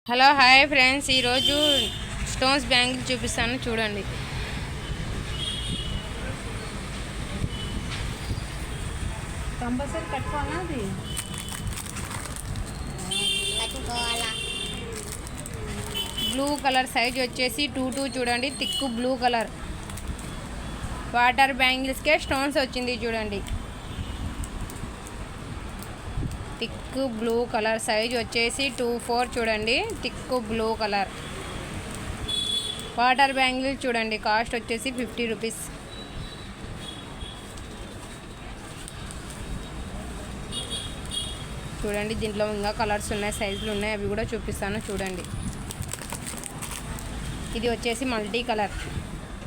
Hello hi friends, ఈరోజు stones bangle చూపిస్తాను చూడండి. కంపల్సరీ కట్టుకోవాలా అది బ్లూ కలర్ సైజ్ వచ్చేసి 2 చూడండి. థిక్ బ్లూ కలర్ వాటర్ బ్యాంగిల్స్కే స్టోన్స్ వచ్చింది చూడండి. థిక్ బ్లూ కలర్ సైజ్ వచ్చేసి 2-4 చూడండి. Thick blue colour water bangle చూడండి. కాస్ట్ వచ్చేసి 50 రూపీస్. చూడండి, దీంట్లో ఇంకా కలర్స్ ఉన్నాయి, సైజులు ఉన్నాయి, అవి కూడా చూపిస్తాను చూడండి. ఇది వచ్చేసి మల్టీ కలర్,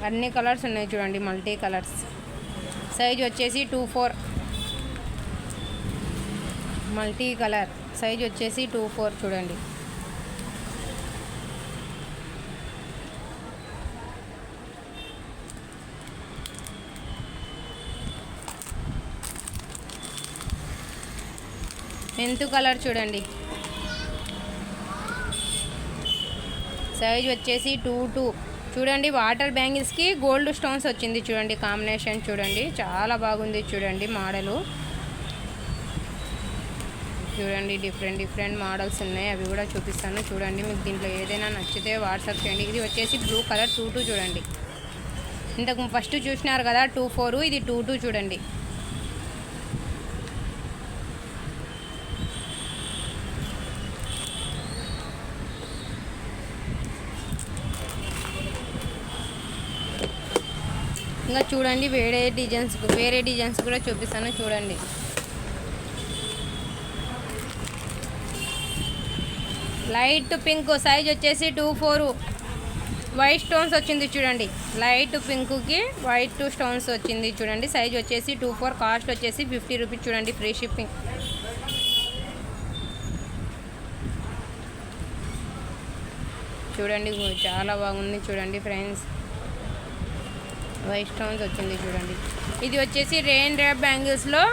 అన్ని కలర్స్ ఉన్నాయి చూడండి. మల్టీ కలర్స్ సైజ్ వచ్చేసి 2-4. మల్టీ కలర్ సైజ్ వచ్చేసి 2-4 చూడండి. మెంతు కలర్ చూడండి. సైజ్ వచ్చేసి 2 చూడండి. వాటర్ బ్యాంగిల్స్కి గోల్డ్ స్టోన్స్ వచ్చింది చూడండి. కాంబినేషన్ చూడండి, చాలా బాగుంది చూడండి. మోడలు చూడండి, డిఫరెంట్ మోడల్స్ ఉన్నాయి, అవి కూడా చూపిస్తాను చూడండి. మీకు దీంట్లో ఏదైనా నచ్చితే వాట్సాప్ చేయండి. ఇది వచ్చేసి బ్లూ కలర్ 2 చూడండి. ఇంతకు ఫస్ట్ చూసినారు కదా 2-4, ఇది 2 చూడండి. ఇంకా చూడండి, వేరే డిజైన్స్ కూడా చూపిస్తాను చూడండి. లైట్ పింక్ సైజ్ వచ్చేసి 2-4 వైట్ స్టోన్స్ వచ్చింది చూడండి. లైట్ పింక్కి వైట్ స్టోన్స్ వచ్చింది చూడండి. సైజ్ వచ్చేసి 2-4. కాస్ట్ వచ్చేసి 50 రూపీస్ చూడండి, ఫ్రీ షిప్పింగ్. చూడండి, చాలా బాగుంది చూడండి ఫ్రెండ్స్. వైట్ స్టోన్స్ వచ్చింది చూడండి. ఇది వచ్చేసి రెయిన్ డ్రాప్ బ్యాంగిల్స్లో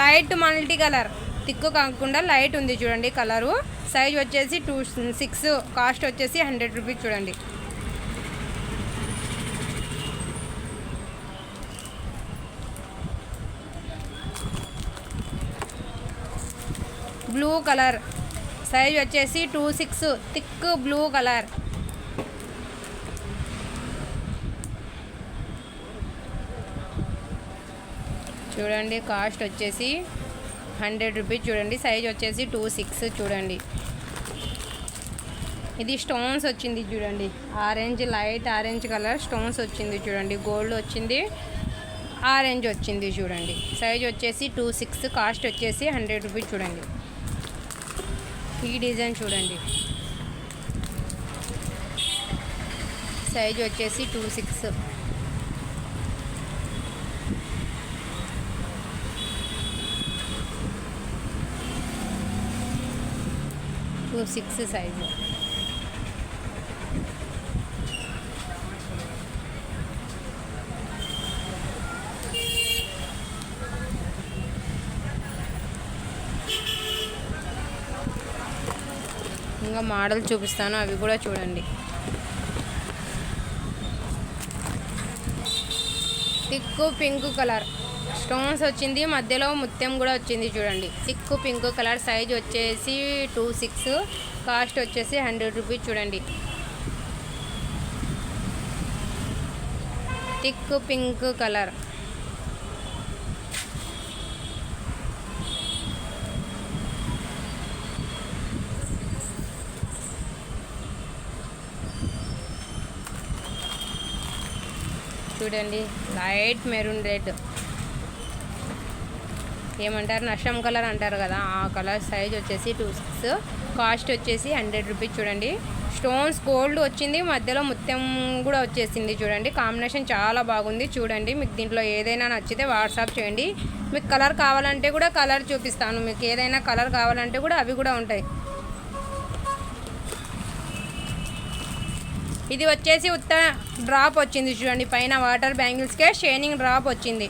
లైట్ మల్టీ కలర్, థిక్ కాకుండా లైట్ ఉంది చూడండి కలరు. సైజ్ వచ్చేసి 2-6. కాస్ట్ వచ్చేసి 100 రూపీస్ చూడండి. బ్లూ కలర్ సైజ్ వచ్చేసి 2-6. థిక్ బ్లూ కలర్ చూడండి. కాస్ట్ వచ్చేసి 100 రూపీస్ చూడండి. సైజ్ వచ్చేసి 2-6 చూడండి. ఇది స్టోన్స్ వచ్చింది చూడండి. లైట్ ఆరెంజ్ కలర్ స్టోన్స్ వచ్చింది చూడండి. గోల్డ్ వచ్చింది, ఆరెంజ్ వచ్చింది చూడండి. సైజ్ వచ్చేసి 2-6. కాస్ట్ వచ్చేసి 100 రూపీస్ చూడండి. ఈ డిజైన్ చూడండి. సైజ్ వచ్చేసి 2-6. 2-6 సైజు. ఇంకా మోడల్ చూపిస్తాను, అవి కూడా చూడండి. థిక్ పింక్ కలర్ స్టోన్స్ వచ్చింది, మధ్యలో ముత్యం కూడా వచ్చింది చూడండి. థిక్ పింక్ కలర్ సైజ్ వచ్చేసి 2-6. కాస్ట్ వచ్చేసి 100 రూపీస్ చూడండి. థిక్ పింక్ కలర్ చూడండి. లైట్ మెరూన్ రెడ్ ఏమంటారు, నషం కలర్ అంటారు కదా, ఆ కలర్. సైజ్ వచ్చేసి 2-6. కాస్ట్ వచ్చేసి 100 రూపీస్ చూడండి. స్టోన్స్ గోల్డ్ వచ్చింది, మధ్యలో ముత్యం కూడా వచ్చేసింది చూడండి. కాంబినేషన్ చాలా బాగుంది చూడండి. మీకు దీంట్లో ఏదైనా నచ్చితే వాట్సాప్ చేయండి. మీకు కలర్ కావాలంటే కూడా కలర్ చూపిస్తాను. మీకు ఏదైనా కలర్ కావాలంటే కూడా అవి కూడా ఉంటాయి. ఇది వచ్చేసి ఉత్త డ్రాప్ వచ్చింది చూడండి. పైన వాటర్ బ్యాంగిల్స్కే షైనింగ్ డ్రాప్ వచ్చింది.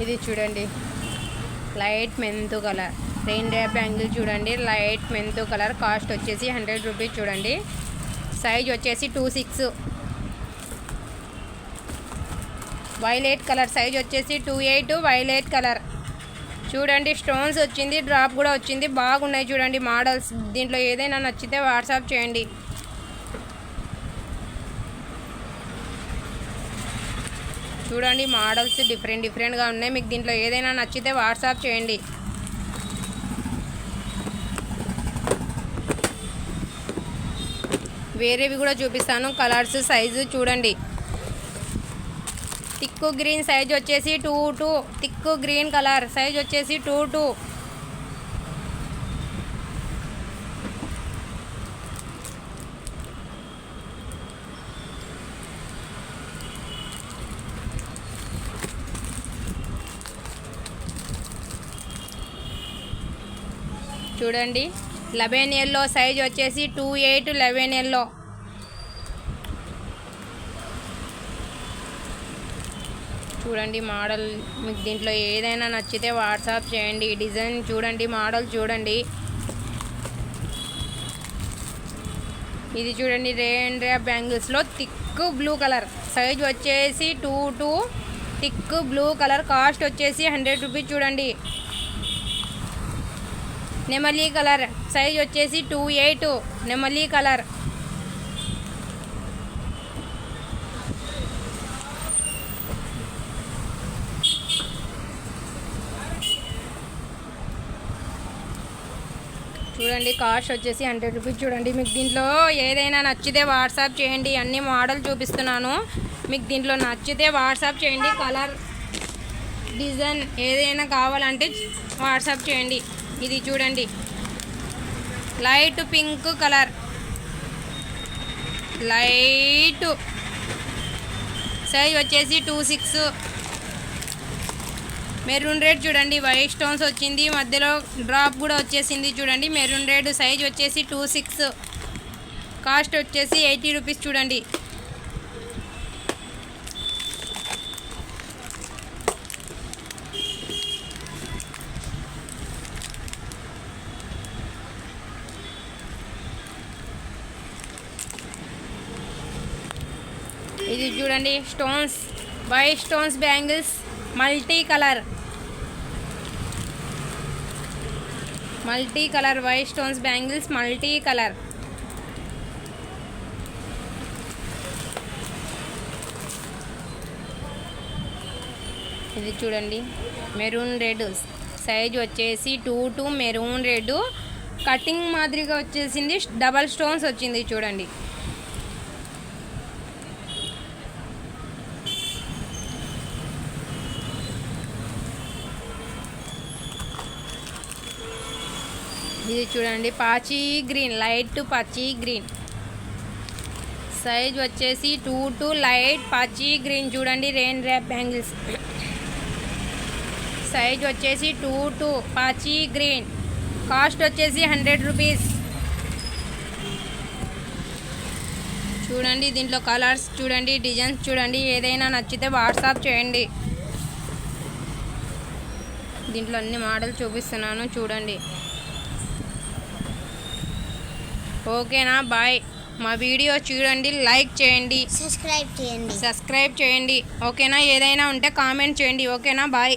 ఇది చూడండి లైట్ మెంతు కలర్ రెయిన్ డ్రాప్ బ్యాంగిల్ చూడండి, లైట్ మెంతు కలర్. కాస్ట్ వచ్చేసి 100 రూపీస్ చూడండి. సైజ్ వచ్చేసి 26. వైలెట్ కలర్ సైజ్ వచ్చేసి 28 వైలెట్ కలర్ చూడండి. స్టోన్స్ వచ్చింది, డ్రాప్ కూడా వచ్చింది, బాగున్నాయి చూడండి మోడల్స్. దీంట్లో ఏదైనా నచ్చితే వాట్సాప్ చేయండి. చూడండి మోడల్స్ డిఫరెంట్గా ఉన్నాయి. మీకు దీంట్లో ఏదైనా నచ్చితే వాట్సాప్ చేయండి. వేరేవి కూడా చూపిస్తాను. కలర్స్ సైజు చూడండి. థిక్ గ్రీన్ సైజ్ వచ్చేసి 22. థిక్ గ్రీన్ కలర్ సైజ్ వచ్చేసి 22. చూడండి 11 ఎల్లో సైజ్ వచ్చేసి 28 11 ఎల్లో. చూడండి మోడల్ మీకు దీంట్లో ఏదైనా నచ్చితే వాట్సాప్ చేయండి. డిజైన్ చూడండి, మోడల్ చూడండి. ఇది చూడండి రెయిన్ డ్రాప్ బ్యాంగిల్స్లో థిక్ బ్లూ కలర్ సైజ్ వచ్చేసి 22 థిక్ బ్లూ కలర్. కాస్ట్ వచ్చేసి 100 రూపీస్ చూడండి. నెమలి కలర్ సైజ్ వచ్చేసి 28 నెమలి కలర్. చూడండి కాస్ట్ వచ్చేసి 100 రూపీస్ చూడండి. మీకు దీంట్లో ఏదైనా నచ్చితే వాట్సాప్ చేయండి. అన్ని మోడల్ చూపిస్తున్నాను. మీకు దీంట్లో నచ్చితే వాట్సాప్ చేయండి. కలర్ డిజైన్ ఏదైనా కావాలంటే వాట్సాప్ చేయండి. ఇది చూడండి light pink colour, light size వచ్చేసి 26. మెరూన్ రెడ్ చూడండి వైట్ స్టోన్స్ వచ్చింది, మధ్యలో డ్రాప్ కూడా వచ్చేసింది చూడండి. మెరూన్ రెడ్ సైజ్ వచ్చేసి 26. కాస్ట్ వచ్చేసి 80 రూపీస్ చూడండి. ఇది చూడండి stones white stones bangles multi colour white stones bangles multi colour. ఇది చూడండి మెరూన్ రెడ్ సైజ్ వచ్చేసి 22 మెరూన్ రెడ్ కటింగ్ మాదిరిగా వచ్చేసింది, డబల్ స్టోన్స్ వచ్చింది చూడండి. ఇది చూడండి పాచి గ్రీన్ లైట్ పాచి గ్రీన్ సైజ్ వచ్చేసి 22 లైట్ పాచి గ్రీన్ చూడండి. రెయిన్ డ్రాప్ బ్యాంగిల్స్ సైజ్ వచ్చేసి 22 పాచి గ్రీన్. కాస్ట్ వచ్చేసి 100 రూపీస్ చూడండి. దీంట్లో కలర్స్ చూడండి, డిజైన్స్ చూడండి, ఏదైనా నచ్చితే వాట్సాప్ చేయండి. దీంట్లో అన్ని మోడల్ చూపిస్తున్నాను చూడండి. ఓకేనా బాయ్. మా వీడియో చూడండి, లైక్ చేయండి, సబ్స్క్రైబ్ చేయండి. ఓకేనా. ఏదైనా ఉంటే కామెంట్ చేయండి. ఓకేనా బాయ్.